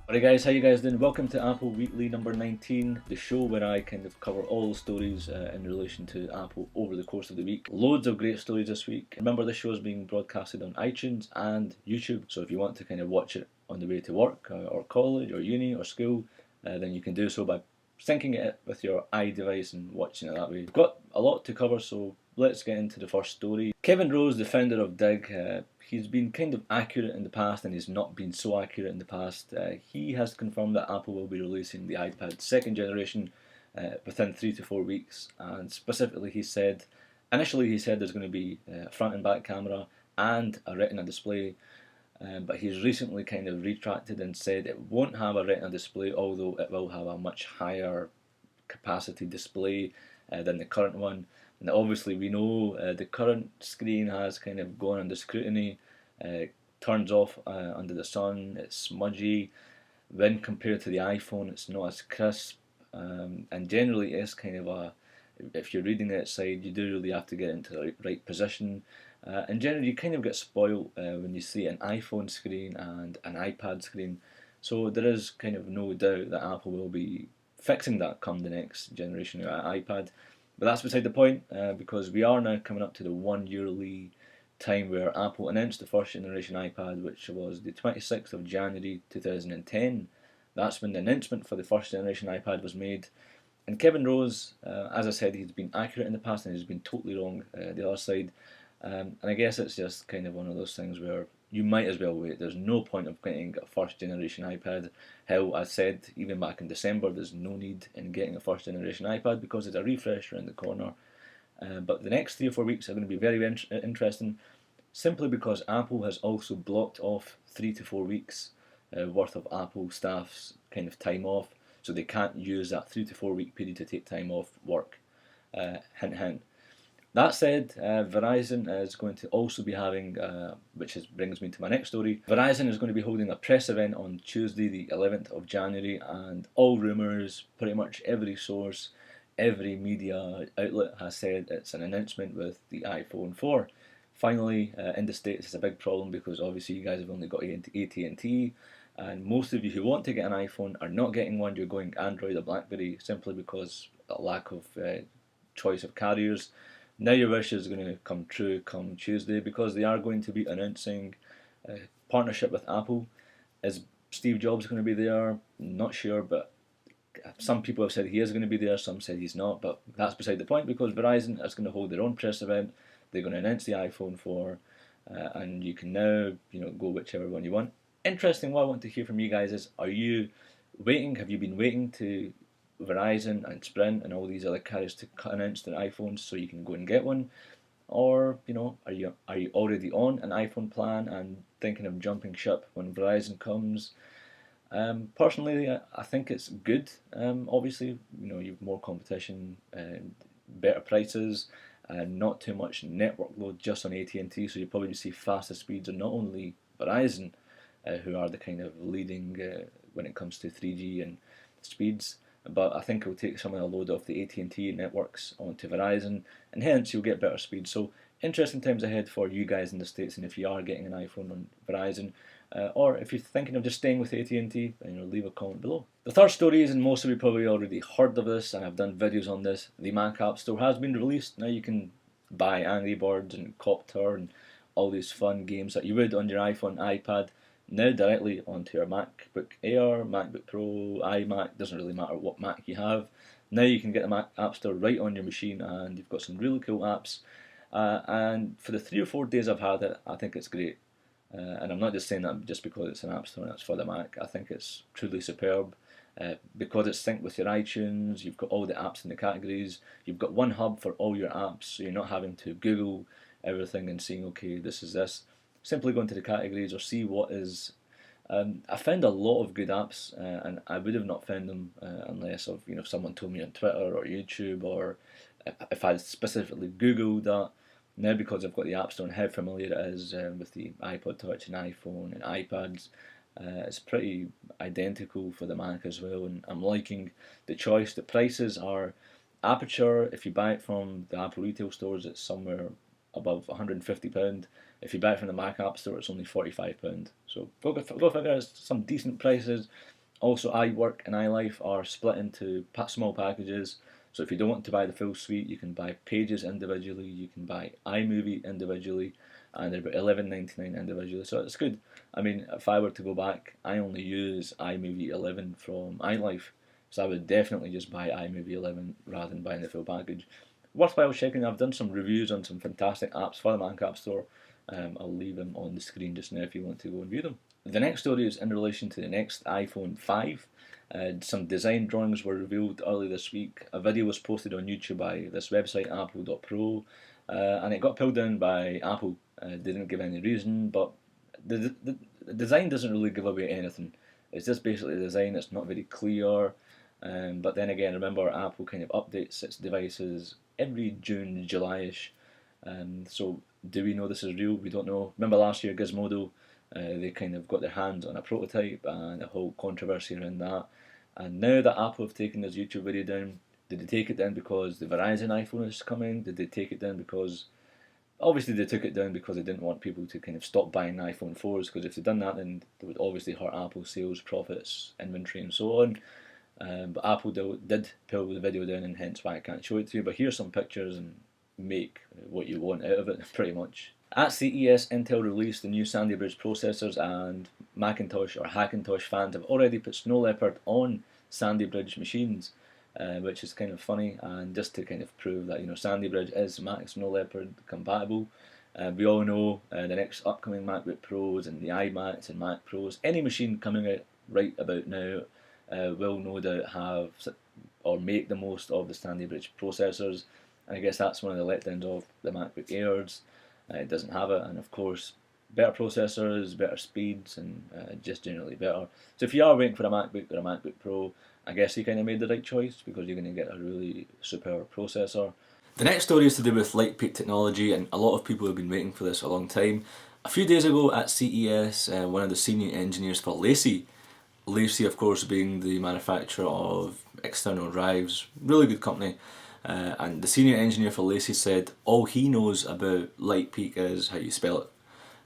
Alright guys, how you guys doing? Welcome to Apple Weekly number 19, the show where I kind of cover all the stories in relation to Apple over the course of the week. Loads of great stories this week. Remember, this show is being broadcasted on iTunes and YouTube, so if you want to kind of watch it on the way to work or college or uni or school, then you can do so by syncing it with your iDevice and watching it that way. We've got a lot to cover, so let's get into the first story. Kevin Rose, the founder of Dig, he's been kind of accurate in the past and he's not been so accurate in the past. He has confirmed that Apple will be releasing the iPad second generation within 3 to 4 weeks, and specifically initially he said there's going to be a front and back camera and a retina display. But he's recently kind of retracted and said it won't have a retina display, although it will have a much higher capacity display than the current one. And obviously, we know the current screen has kind of gone under scrutiny, turns off under the sun, it's smudgy. When compared to the iPhone, it's not as crisp, and generally, it's kind of if you're reading it outside, you do really have to get into the right position. And generally, you kind of get spoiled when you see an iPhone screen and an iPad screen. So there is kind of no doubt that Apple will be fixing that come the next generation of iPad. But that's beside the point, because we are now coming up to the 1 yearly time where Apple announced the first generation iPad, which was the 26th of January 2010. That's when the announcement for the first generation iPad was made. And Kevin Rose, as I said, he's been accurate in the past and he's been totally wrong the other side. And I guess it's just kind of one of those things where you might as well wait. There's no point of getting a first generation iPad. Hell, I said even back in December, there's no need in getting a first generation iPad because there's a refresh around the corner. But the next 3 or 4 weeks are going to be very interesting, simply because Apple has also blocked off 3 to 4 weeks worth of Apple staff's kind of time off, so they can't use that 3 to 4 week period to take time off work. Hint, hint. That said, Verizon is going to also be having, brings me to my next story. Verizon is going to be holding a press event on Tuesday, the 11th of January, and all rumours, pretty much every source, every media outlet has said it's an announcement with the iPhone 4. Finally, in the States, it's a big problem because obviously you guys have only got AT&T, and most of you who want to get an iPhone are not getting one. You're going Android or BlackBerry simply because a lack of choice of carriers. Now your wish is going to come true come Tuesday because they are going to be announcing a partnership with Apple. Is Steve Jobs going to be there? Not sure, but some people have said he is going to be there, some said he's not, but that's beside the point because Verizon is going to hold their own press event. They're going to announce the iPhone 4, and you can now go whichever one you want. Interesting, what I want to hear from you guys is, are you waiting? Have you been waiting to Verizon and Sprint and all these other carriers to announce their iPhones so you can go and get one, or are you already on an iPhone plan and thinking of jumping ship when Verizon comes? Personally, I think it's good. Obviously, you've more competition, better prices, and not too much network load just on AT&T. So you probably see faster speeds on not only Verizon, who are the kind of leading when it comes to 3G and speeds, but I think it'll take some of the load off the AT&T networks onto Verizon, and hence you'll get better speed. So interesting times ahead for you guys in the States, and if you are getting an iPhone on Verizon, or if you're thinking of just staying with AT&T, leave a comment below. The third story is, and most of you probably already heard of this, and I've done videos on this, the Mac App Store has been released. Now you can buy Angry Birds and Copter and all these fun games that you would on your iPhone, iPad, now directly onto your MacBook Air, MacBook Pro, iMac, doesn't really matter what Mac you have. Now you can get the Mac App Store right on your machine, and you've got some really cool apps. And for the 3 or 4 days I've had it, I think it's great. And I'm not just saying that just because it's an app store and it's for the Mac. I think it's truly superb. Because it's synced with your iTunes, you've got all the apps in the categories, you've got one hub for all your apps, so you're not having to Google everything and saying, okay, this is this. Simply go into the categories or see what is. I found a lot of good apps, and I would have not found them unless of someone told me on Twitter or YouTube, or if I specifically Googled that. Now, because I've got the App Store and how familiar it is with the iPod Touch and iPhone and iPads, it's pretty identical for the Mac as well, and I'm liking the choice. The prices are Aperture. If you buy it from the Apple retail stores, it's somewhere above £150. If you buy it from the Mac App Store, it's only £45. So go figure, it's some decent prices. Also, iWork and iLife are split into small packages. So if you don't want to buy the full suite, you can buy Pages individually, you can buy iMovie individually, and they're about $11.99 individually. So it's good. I mean, if I were to go back, I only use iMovie 11 from iLife, so I would definitely just buy iMovie 11 rather than buying the full package. Worthwhile checking. I've done some reviews on some fantastic apps for the Mac App Store. I'll leave them on the screen just now if you want to go and view them. The next story is in relation to the next iPhone 5. Some design drawings were revealed early this week. A video was posted on YouTube by this website, apple.pro, and it got pulled down by Apple. They didn't give any reason, but the design doesn't really give away anything. It's just basically a design that's not very clear. But then again, remember, Apple kind of updates its devices every June, July-ish. So do we know this is real? We don't know. Remember last year, Gizmodo, they kind of got their hands on a prototype and a whole controversy around that. And now that Apple have taken this YouTube video down, did they take it down because the Verizon iPhone is coming? Did they take it down because... Obviously they took it down because they didn't want people to kind of stop buying iPhone 4s, because if they'd done that then they would obviously hurt Apple's sales, profits, inventory and so on. But Apple did pull the video down, and hence why I can't show it to you. But here's some pictures and make what you want out of it, pretty much. At CES, Intel released the new Sandy Bridge processors, and Macintosh or Hackintosh fans have already put Snow Leopard on Sandy Bridge machines, which is kind of funny, and just to kind of prove that, you know, Sandy Bridge is Mac Snow Leopard compatible. We all know the next upcoming MacBook Pros and the iMacs and Mac Pros, any machine coming out right about now will no doubt have or make the most of the Sandy Bridge processors, and I guess that's one of the letdowns of the MacBook Airs. It doesn't have it, and of course better processors, better speeds, and just generally better. So if you are waiting for a MacBook or a MacBook Pro, I guess you kind of made the right choice, because you're going to get a really superb processor. The next story is to do with LightPeak technology, and a lot of people have been waiting for this a long time. A few days ago at CES, one of the senior engineers for LaCie, of course being the manufacturer of external drives, really good company, and the senior engineer for LaCie said all he knows about LightPeak is how you spell it.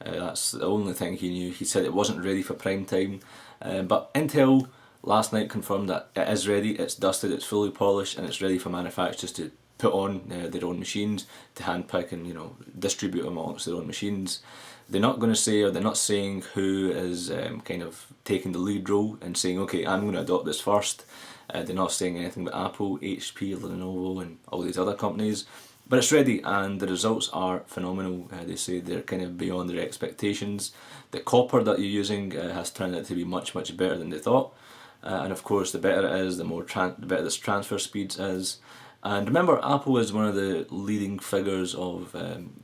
That's the only thing he knew. He said it wasn't ready for prime time, but Intel last night confirmed that it is ready, it's dusted, it's fully polished, and it's ready for manufacturers to put on their own machines, to handpick and, you know, distribute amongst their own machines. They're not going to say, or they're not saying who is kind of taking the lead role and saying, okay, I'm going to adopt this first. They're not saying anything about Apple, HP, Lenovo and all these other companies. But it's ready, and the results are phenomenal. They say they're kind of beyond their expectations. The copper that you're using has turned out to be much, much better than they thought. And of course, the better it is, the better this transfer speeds is. And remember, Apple is one of the leading figures of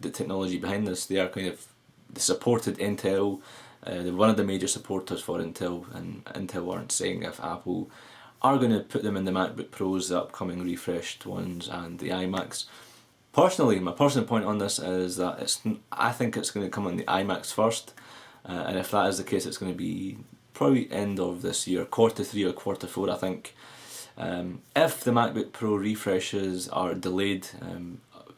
the technology behind this. They are kind of, they supported Intel. They're one of the major supporters for Intel, and Intel weren't saying if Apple are going to put them in the MacBook Pros, the upcoming refreshed ones, and the iMacs. Personally, my personal point on this is that I think it's going to come on the iMacs first, and if that is the case, it's going to be probably end of this year, Q3 or Q4, I think. If the MacBook Pro refreshes are delayed,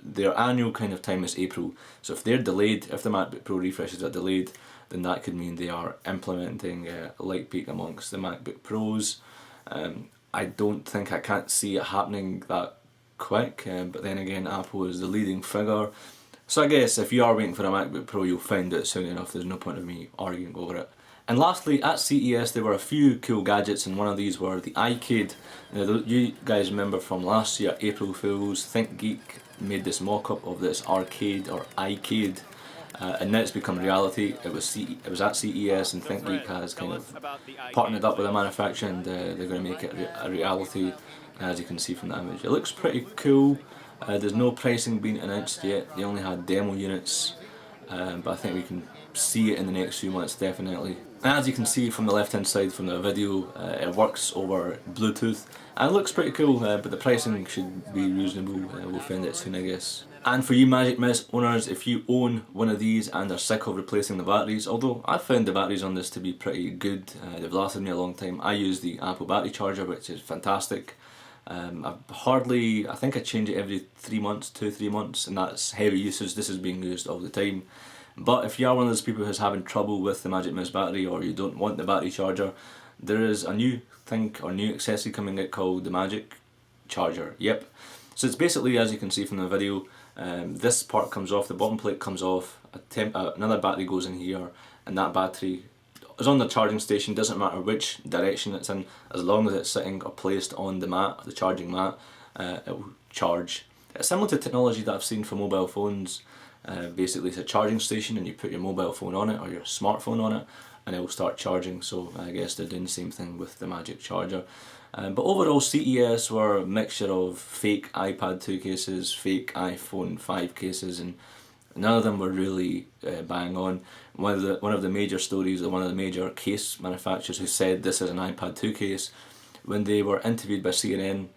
their annual kind of time is April, so if they're delayed, if the MacBook Pro refreshes are delayed, then that could mean they are implementing LightPeak amongst the MacBook Pros. I can't see it happening that quick, but then again, Apple is the leading figure, so I guess if you are waiting for a MacBook Pro, you'll find it soon enough. There's no point of me arguing over it. And lastly, at CES there were a few cool gadgets, and one of these were the iCade. Now, you guys remember from last year, April Fools, ThinkGeek made this mock-up of this arcade or iCade, and now it's become reality. It was at CES, and ThinkGeek has kind of partnered up with a manufacturer, and they're going to make it a reality, as you can see from the image. It looks pretty cool. There's no pricing being announced yet. They only had demo units, but I think we can see it in the next few months, definitely. And as you can see from the left hand side from the video, it works over Bluetooth and it looks pretty cool, but the pricing should be reasonable. We'll find it soon, I guess. And for you Magic Mouse owners, if you own one of these and are sick of replacing the batteries, although I've found the batteries on this to be pretty good, they've lasted me a long time. I use the Apple battery charger, which is fantastic. I think I change it every 3 months, 2-3 months, and that's heavy usage. This is being used all the time. But if you are one of those people who's having trouble with the Magic Mouse battery, or you don't want the battery charger, there is a new thing or new accessory coming out called the Magic Charger. Yep. So it's basically, as you can see from the video, this part comes off, the bottom plate comes off, another battery goes in here, and that battery is on the charging station. Doesn't matter which direction it's in, as long as it's sitting or placed on the mat, the charging mat, it will charge. It's similar to technology that I've seen for mobile phones. Basically it's a charging station and you put your mobile phone on it or your smartphone on it and it will start charging, so I guess they're doing the same thing with the Magic Charger. But overall, CES were a mixture of fake iPad 2 cases, fake iPhone 5 cases, and none of them were really bang on. One of the major stories, or one of the major case manufacturers who said this is an iPad 2 case, when they were interviewed by CNN,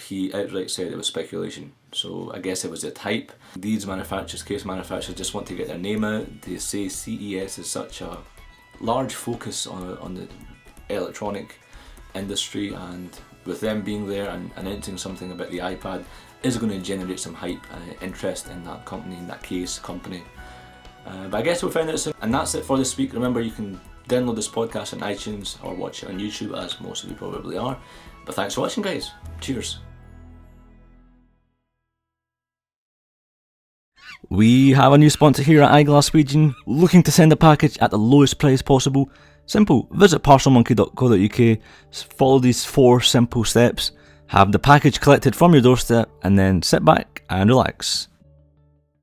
he outright said it was speculation. So I guess it was a hype. These manufacturers, case manufacturers, just want to get their name out. They say CES is such a large focus on the electronic industry, and with them being there and announcing something about the iPad is going to generate some hype and interest in that company, in that case company. But I guess we'll find out soon. And that's it for this week. Remember, you can download this podcast on iTunes or watch it on YouTube, as most of you probably are. But thanks for watching, guys. Cheers. We have a new sponsor here at iGlaswegian, looking to send a package at the lowest price possible. Simple. Visit parcelmonkey.co.uk, follow these 4 simple steps, have the package collected from your doorstep, and then sit back and relax.